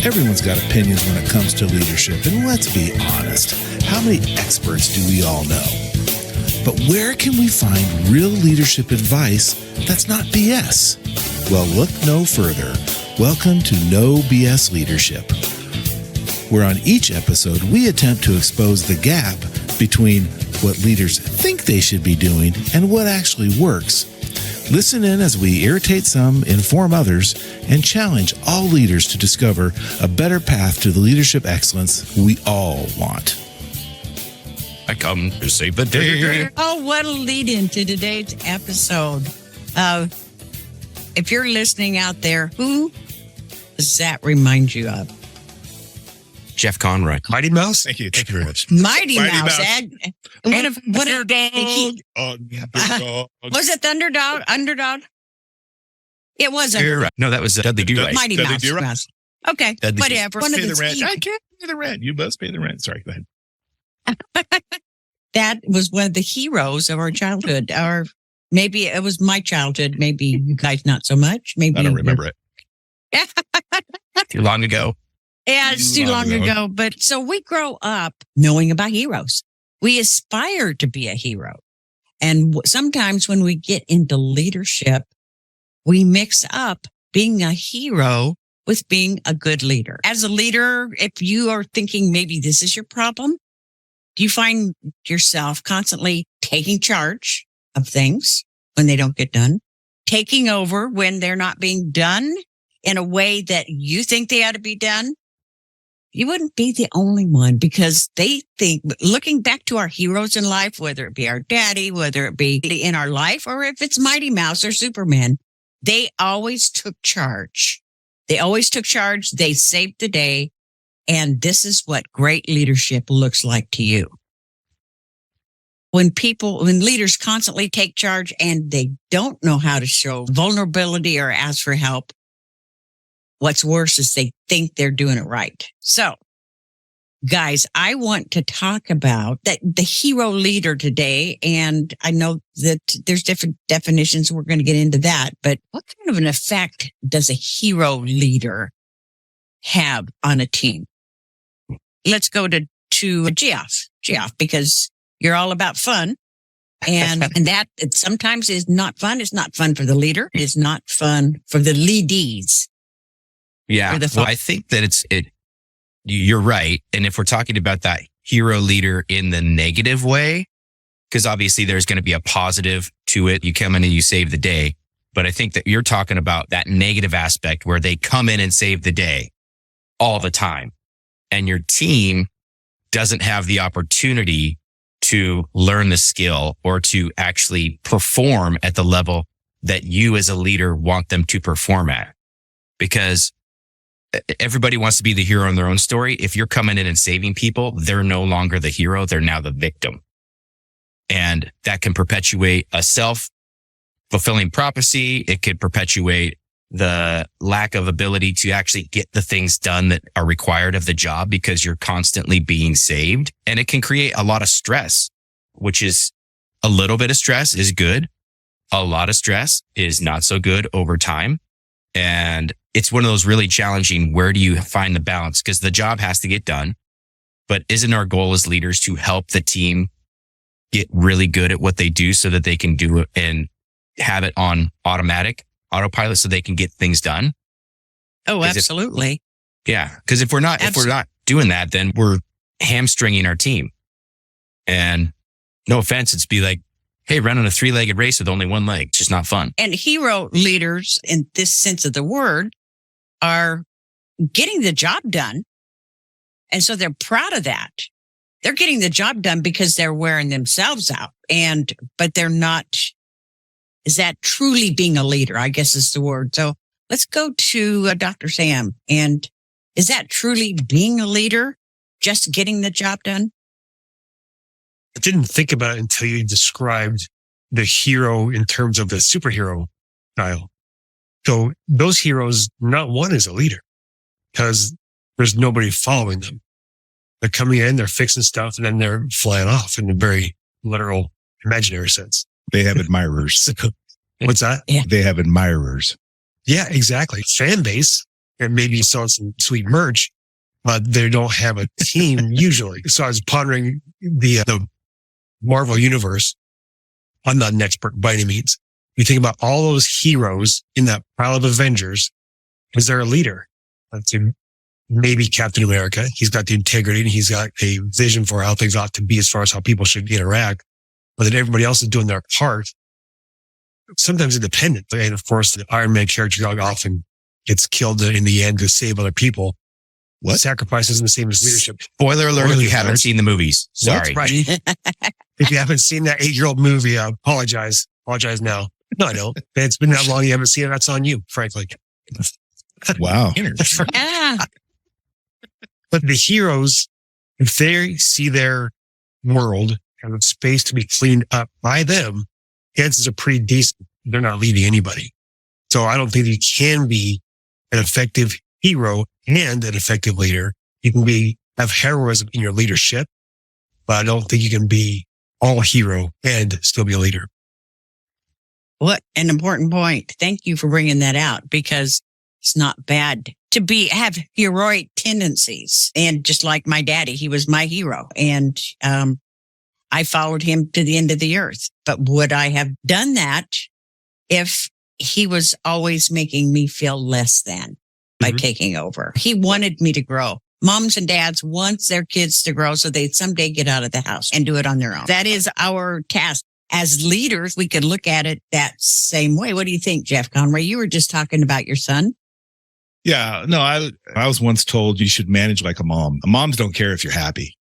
Everyone's got opinions when it comes to leadership, and let's be honest, how many experts do we all know? But where can we find real leadership advice that's not BS? Well, look no further. Welcome to No BS Leadership, where on each episode we attempt to expose the gap between what leaders think they should be doing and what actually works. Listen in as we irritate some, inform others, and challenge all leaders to discover a better path to the leadership excellence we all want. I come to save the day. Oh, what a lead into today's episode. If you're listening out there, who does that remind you of? Jeff Conroy. Mighty Mouse? Thank you. Thank you very much. Mighty Mouse. Underdog. Was it Thunderdog? Underdog? It wasn't. No, that was Dudley Do-Right. Mighty Dudley Mouse. Do-Right? Mouse. Okay, Dudley whatever. Pay the rent. I can't pay the rent. You must pay the rent. Sorry, go ahead. That was one of the heroes of our childhood. Or maybe it was my childhood. Maybe you guys not so much. Maybe I don't remember it. Too long ago. Yeah, it's too long ago. But so we grow up knowing about heroes. We aspire to be a hero. And sometimes when we get into leadership, we mix up being a hero with being a good leader. As a leader, if you are thinking maybe this is your problem, do you find yourself constantly taking charge of things when they don't get done, taking over when they're not being done in a way that you think they ought to be done? You wouldn't be the only one, because they think, looking back to our heroes in life, whether it be our daddy, whether it be in our life, or if it's Mighty Mouse or Superman, they always took charge. They always took charge. They saved the day. And this is what great leadership looks like to you. When leaders constantly take charge and they don't know how to show vulnerability or ask for help, what's worse is they think they're doing it right. So, guys, I want to talk about the hero leader today. And I know that there's different definitions. We're going to get into that. But what kind of an effect does a hero leader have on a team? Let's go to Geoff, because you're all about fun. And that sometimes is not fun. It's not fun for the leader. It's not fun for the leadees. Yeah. Well, I think that you're right. And if we're talking about that hero leader in the negative way, because obviously there's going to be a positive to it. You come in and you save the day. But I think that you're talking about that negative aspect where they come in and save the day all the time. And your team doesn't have the opportunity to learn the skill or to actually perform at the level that you as a leader want them to perform at. Because everybody wants to be the hero in their own story. If you're coming in and saving people, they're no longer the hero. They're now the victim. And that can perpetuate a self-fulfilling prophecy. It could perpetuate the lack of ability to actually get the things done that are required of the job because you're constantly being saved. And it can create a lot of stress, which is a little bit of stress is good. A lot of stress is not so good over time. And it's one of those really challenging, where do you find the balance? Because the job has to get done. But isn't our goal as leaders to help the team get really good at what they do so that they can do it and have it on autopilot so they can get things done? Oh, absolutely. Because if we're not doing that, then we're hamstringing our team. And no offense, it's be like, hey, running a 3-legged race with only one leg. It's just not fun. And hero leaders, in this sense of the word, are getting the job done. And so they're proud of that. They're getting the job done because they're wearing themselves out. But they're not. Is that truly being a leader? I guess is the word. So let's go to Dr. Sam. And is that truly being a leader? Just getting the job done? I didn't think about it until you described the hero in terms of the superhero style. So those heroes, not one is a leader because there's nobody following them. They're coming in, they're fixing stuff, and then they're flying off in a very literal, imaginary sense. They have admirers. What's that? Yeah. They have admirers. Yeah, exactly. Fan base, and maybe sell some sweet merch, but they don't have a team usually. So I was pondering the Marvel universe. I'm not an expert by any means. You think about all those heroes in that pile of Avengers. Is there a leader? Let's say maybe Captain America. He's got the integrity and he's got a vision for how things ought to be as far as how people should interact. But then everybody else is doing their part, sometimes independent. And of course, the Iron Man character often gets killed in the end to save other people. What? Sacrifice isn't the same as leadership. Spoiler alert if you haven't seen the movies. Sorry. Right. If you haven't seen that 8-year-old movie, apologize. Apologize now. No, I don't. It's been that long you haven't seen it. That's on you, frankly. Wow. Yeah. But the heroes, if they see their world and the space to be cleaned up by them, chances are pretty decent. They're not leading anybody. So I don't think you can be an effective hero and an effective leader. You can have heroism in your leadership, but I don't think you can be all hero and still be a leader. What an important point. Thank you for bringing that out, because it's not bad to have heroic tendencies. And just like my daddy, he was my hero. And I followed him to the end of the earth. But would I have done that if he was always making me feel less than by taking over? He wanted me to grow. Moms and dads want their kids to grow so they'd someday get out of the house and do it on their own. That is our task. As leaders, we could look at it that same way. What do you think, Jeff Conway? You were just talking about your son. Yeah, no, I was once told you should manage like a mom. Moms don't care if you're happy.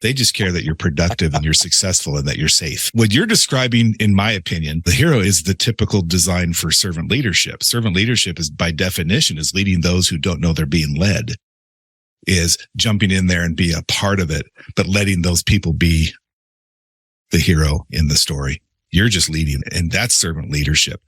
They just care that you're productive and you're successful and that you're safe. What you're describing, in my opinion, the hero is the typical design for servant leadership. Servant leadership is, by definition, is leading those who don't know they're being led, is jumping in there and be a part of it, but letting those people be the hero in the story. You're just leading, and that's servant leadership.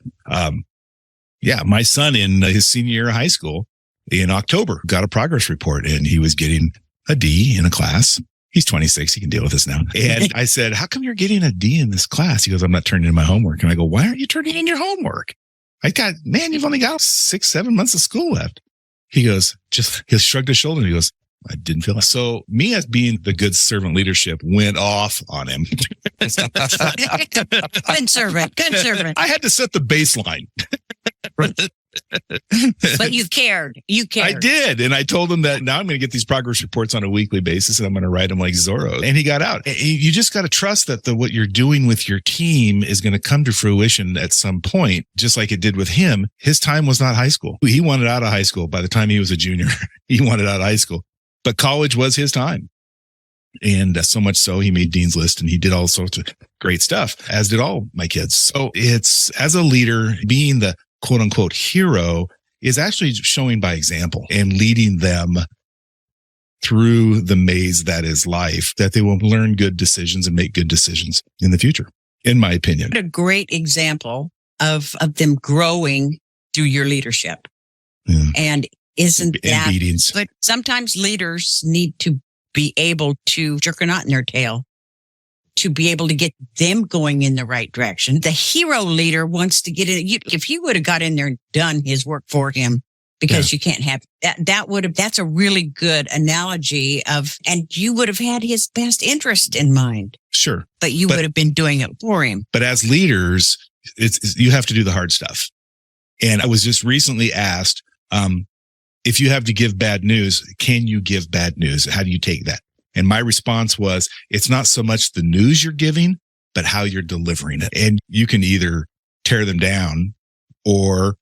Yeah, my son in his senior year of high school in October got a progress report, and he was getting a D in a class. He's 26. He can deal with this now. And I said, how come you're getting a D in this class? He goes, I'm not turning in my homework. And I go, why aren't you turning in your homework? You've only got 6-7 months of school left. He goes, he shrugged his shoulder and he goes, I didn't feel it. So me as being the good servant leadership went off on him. Good servant. I had to set the baseline. But you cared. I did. And I told him that now I'm going to get these progress reports on a weekly basis and I'm going to write them like Zorro. And he got out. You just got to trust that what you're doing with your team is going to come to fruition at some point, just like it did with him. His time was not high school. He wanted out of high school by the time he was a junior. He wanted out of high school. But college was his time. And so much so he made Dean's List and he did all sorts of great stuff, as did all my kids. So it's, as a leader, being the quote unquote hero is actually showing by example and leading them through the maze that is life, that they will learn good decisions and make good decisions in the future, in my opinion. What a great example of them growing through your leadership. Yeah. And isn't that, meetings. But sometimes leaders need to be able to jerk a knot in their tail to be able to get them going in the right direction. The hero leader wants to get in. If you would have got in there and done his work for him, because you can't have that's a really good analogy and you would have had his best interest in mind. Sure. But you would have been doing it for him. But as leaders, you have to do the hard stuff. And I was just recently asked, if you have to give bad news, can you give bad news? How do you take that? And my response was, it's not so much the news you're giving, but how you're delivering it. And you can either tear them down or,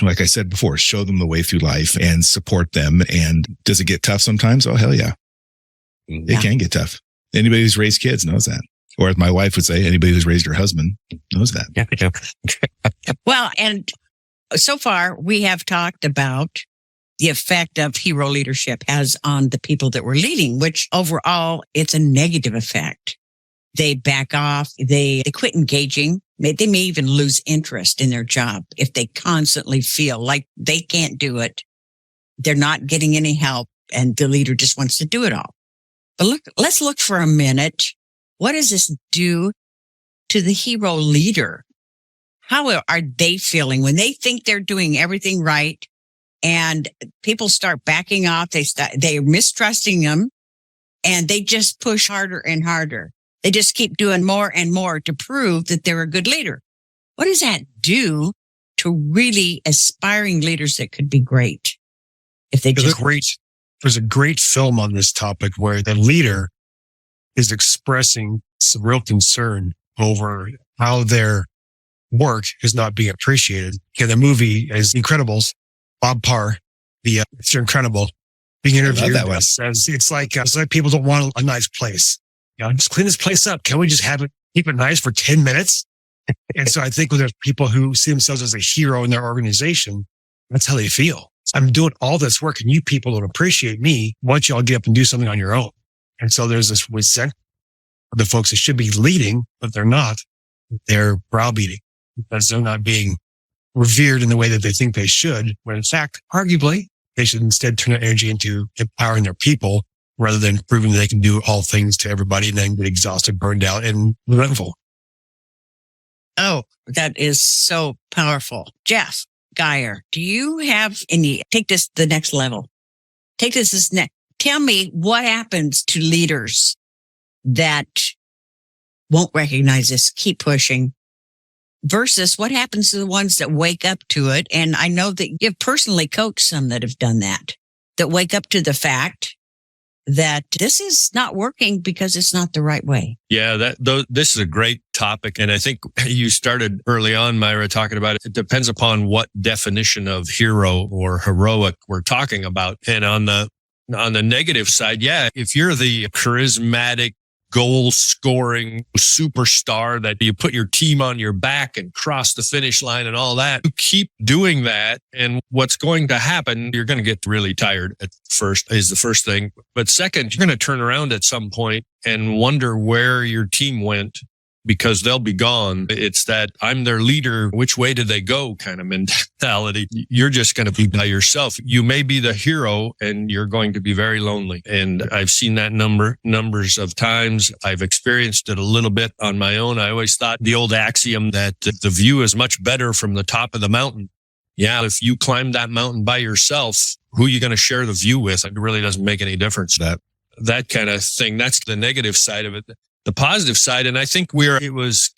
like I said before, show them the way through life and support them. And does it get tough sometimes? Oh, hell yeah. It can get tough. Anybody who's raised kids knows that. Or as my wife would say, anybody who's raised her husband knows that. Well, and so far we have talked about the effect of hero leadership has on the people that we're leading, which overall it's a negative effect. They back off. They quit engaging. They may even lose interest in their job if they constantly feel like they can't do it. They're not getting any help and the leader just wants to do it all. But let's look for a minute. What does this do to the hero leader? How are they feeling when they think they're doing everything right and people start backing off. They're mistrusting them, and they just push harder and harder. They just keep doing more and more to prove that they're a good leader. What does that do to really aspiring leaders that could be great? If they just there's a great film on this topic where the leader is expressing some real concern over how their work is not being appreciated. Okay, the movie is Incredibles. Bob Parr, Mr. Incredible, being interviewed says it's like people don't want a nice place. Just clean this place up. Can we just keep it nice for 10 minutes? And so I think when there's people who see themselves as a hero in their organization, that's how they feel. I'm doing all this work and you people don't appreciate me. Why don't you all get up and do something on your own? And so there's this resentment of the folks that should be leading, but they're not. They're browbeating because they're not being revered in the way that they think they should, when in fact, arguably, they should instead turn their energy into empowering their people rather than proving that they can do all things to everybody and then get exhausted, burned out, and resentful. Oh, that is so powerful. Jeff Geyer, do you have take this to the next level? Tell me what happens to leaders that won't recognize this, keep pushing, versus what happens to the ones that wake up to it. And I know that you've personally coached some that have done that wake up to the fact that this is not working because it's not the right way. Yeah, this is a great topic. And I think you started early on, Myra, talking about it. It depends upon what definition of hero or heroic we're talking about. And on the negative side, yeah, if you're the charismatic, goal-scoring superstar that you put your team on your back and cross the finish line and all that, you keep doing that. And what's going to happen, you're going to get really tired at first, is the first thing. But second, you're going to turn around at some point and wonder where your team went because they'll be gone. It's that I'm their leader, which way did they go kind of mentality. You're just going to be by yourself. You may be the hero and you're going to be very lonely. And I've seen that numbers of times. I've experienced it a little bit on my own. I always thought the old axiom that the view is much better from the top of the mountain. Yeah, if you climb that mountain by yourself, who are you going to share the view with? It really doesn't make any difference. That kind of thing. That's the negative side of it. The positive side, and I think it was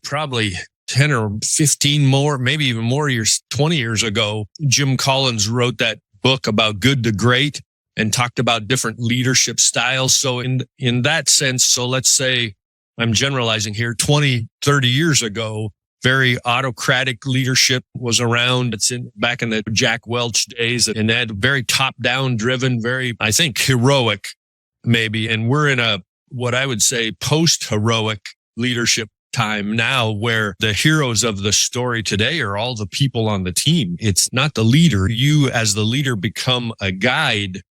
probably 10 or 15 more, maybe even more years, 20 years ago, Jim Collins wrote that book about good to great and talked about different leadership styles. So in that sense, so let's say I'm generalizing here, 20, 30 years ago, very autocratic leadership was around. It's back in the Jack Welch days, and that very top-down driven, very, I think, heroic maybe. And we're in what I would say post-heroic leadership time now, where the heroes of the story today are all the people on the team. It's not the leader. You as the leader become a guide,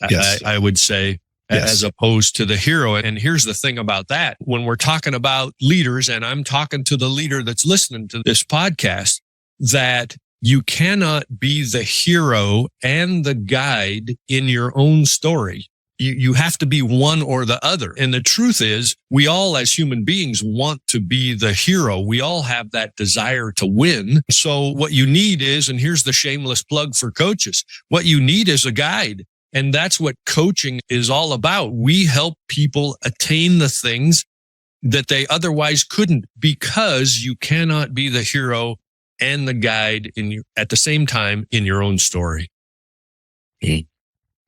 yes. I would say, yes, as opposed to the hero. And here's the thing about that. When we're talking about leaders, and I'm talking to the leader that's listening to this podcast, that you cannot be the hero and the guide in your own story. You have to be one or the other. And the truth is, we all as human beings want to be the hero. We all have that desire to win. So what you need is, and here's the shameless plug for coaches, what you need is a guide. And that's what coaching is all about. We help people attain the things that they otherwise couldn't, because you cannot be the hero and the guide at the same time in your own story.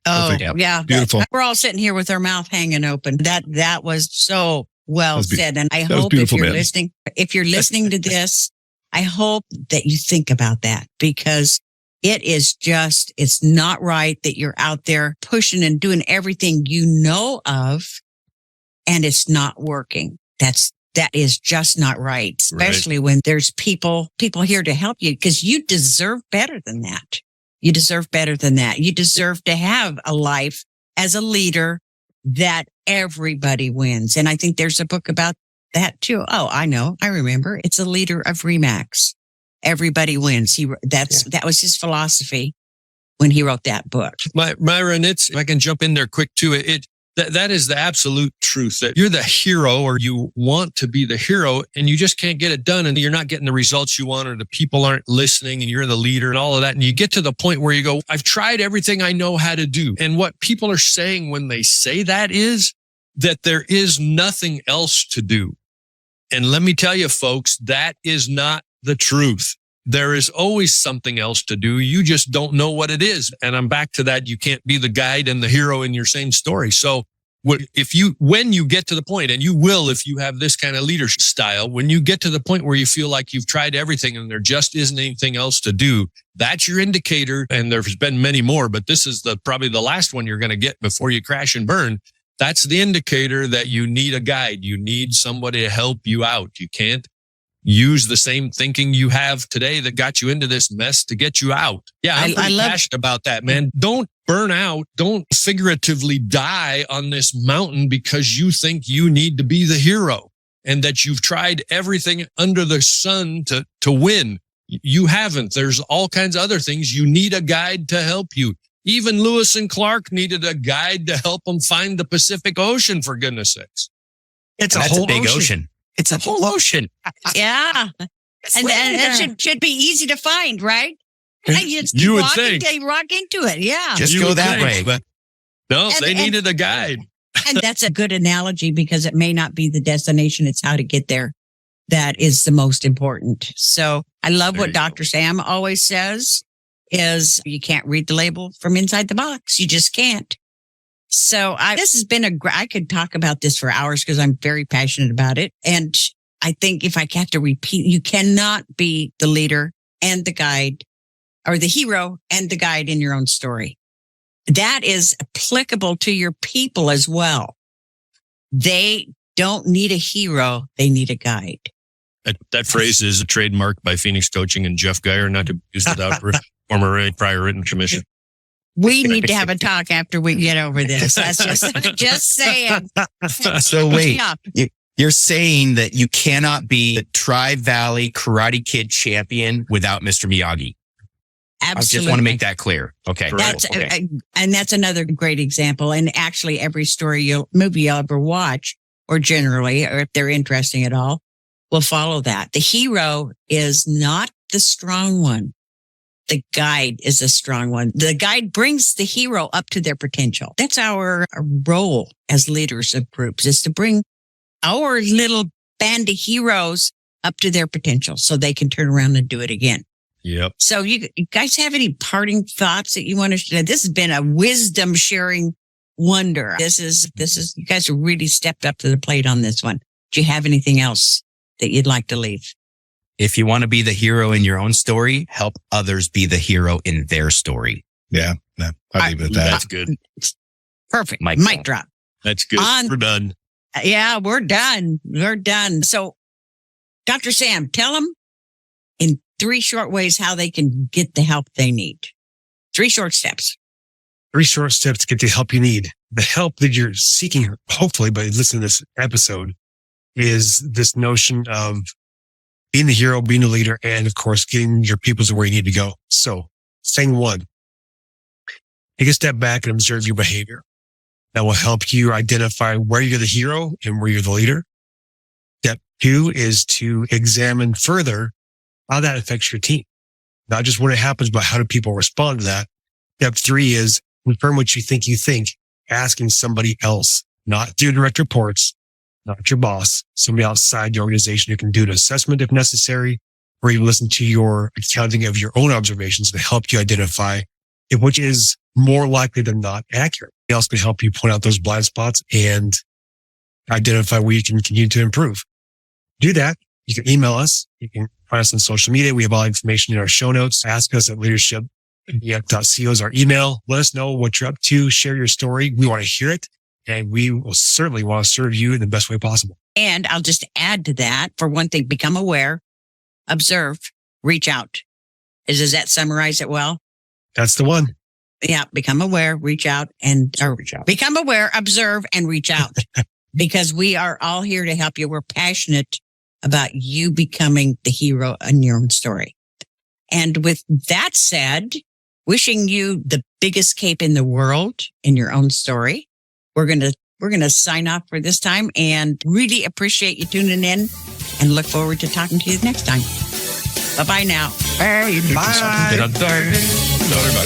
Oh, yeah. Beautiful. We're all sitting here with our mouth hanging open. That was so well said. And I hope if you're listening to this, I hope that you think about that, because it's not right that you're out there pushing and doing everything you know of, and it's not working. That is just not right, especially when there's people here to help you, because you deserve better than that. You deserve better than that. You deserve to have a life as a leader that everybody wins. And I think there's a book about that too. Oh, I know. I remember. It's a leader of Remax. Everybody wins. That was his philosophy when he wrote that book. Myra, and if I can jump in there quick too, That is the absolute truth, that you're the hero, or you want to be the hero, and you just can't get it done, and you're not getting the results you want, or the people aren't listening, and you're the leader and all of that. And you get to the point where you go, I've tried everything I know how to do. And what people are saying when they say that is that there is nothing else to do. And let me tell you, folks, that is not the truth. There is always something else to do. You just don't know what it is. And I'm back to that. You can't be the guide and the hero in your same story. So when you get to the point, and you will if you have this kind of leadership style, when you get to the point where you feel like you've tried everything and there just isn't anything else to do, that's your indicator. And there's been many more, but this is probably the last one you're going to get before you crash and burn. That's the indicator that you need a guide. You need somebody to help you out. You can't use the same thinking you have today that got you into this mess to get you out. Yeah, I'm pretty passionate about that, man. Don't burn out. Don't figuratively die on this mountain because you think you need to be the hero and that you've tried everything under the sun to win. You haven't. There's all kinds of other things. You need a guide to help you. Even Lewis and Clark needed a guide to help them find the Pacific Ocean, for goodness sakes. That's a big ocean. It's a whole ocean. Yeah. And that should be easy to find, right? You just you would walk think. Rock into it. Yeah. Just go that way. But no, they needed a guide. And that's a good analogy, because it may not be the destination. It's how to get there that is the most important. So I love what Dr. Sam always says is you can't read the label from inside the box. You just can't. So this has been I could talk about this for hours because I'm very passionate about it. And I think if I have to repeat, you cannot be the leader and the guide, or the hero and the guide in your own story. That is applicable to your people as well. They don't need a hero. They need a guide. That phrase is trademarked by Phoenix Coaching and Jeff Geyer, not to be used without former prior written commission. We need to have a talk after we get over this. That's just saying. So wait, you're saying that you cannot be the Tri-Valley Karate Kid champion without Mr. Miyagi. Absolutely. I just want to make that clear. Okay. And that's another great example. And actually every movie you'll ever watch, or generally, or if they're interesting at all, will follow that. The hero is not the strong one. The guide is a strong one. The guide brings the hero up to their potential. That's our role as leaders of groups, is to bring our little band of heroes up to their potential so they can turn around and do it again. Yep. So you guys have any parting thoughts that you want to share? This has been a wisdom sharing wonder. This is, you guys have really stepped up to the plate on this one. Do you have anything else that you'd like to leave? If you want to be the hero in your own story, help others be the hero in their story. Yeah. I leave it at that. That's good. Perfect. Mic drop. That's good. We're done. Yeah, we're done. We're done. So, Dr. Sam, tell them in 3 short ways how they can get the help they need. 3 short steps. 3 short steps to get the help you need. The help that you're seeking, hopefully, by listening to this episode, is this notion of being the hero, being the leader, and of course, getting your people to where you need to go. So, thing 1, take a step back and observe your behavior. That will help you identify where you're the hero and where you're the leader. Step 2 is to examine further how that affects your team. Not just when it happens, but how do people respond to that? Step 3 is confirm what you think, asking somebody else, not your direct reports, not your boss, somebody outside the organization who can do an assessment if necessary, or even listen to your accounting of your own observations to help you identify which is more likely than not accurate. It also can help you point out those blind spots and identify where you can continue to improve. Do that. You can email us. You can find us on social media. We have all information in our show notes. Ask us at leadership.co is our email. Let us know what you're up to. Share your story. We want to hear it. And we will certainly want to serve you in the best way possible. And I'll just add to that, for one thing, become aware, observe, reach out. Does that summarize it well? That's the one. Yeah. Become aware, reach out, become aware, observe, and reach out. Because we are all here to help you. We're passionate about you becoming the hero in your own story. And with that said, wishing you the biggest cape in the world in your own story. We're going to we're going to sign off for this time and really appreciate you tuning in and look forward to talking to you next time. Bye-bye now. Bye. Bye.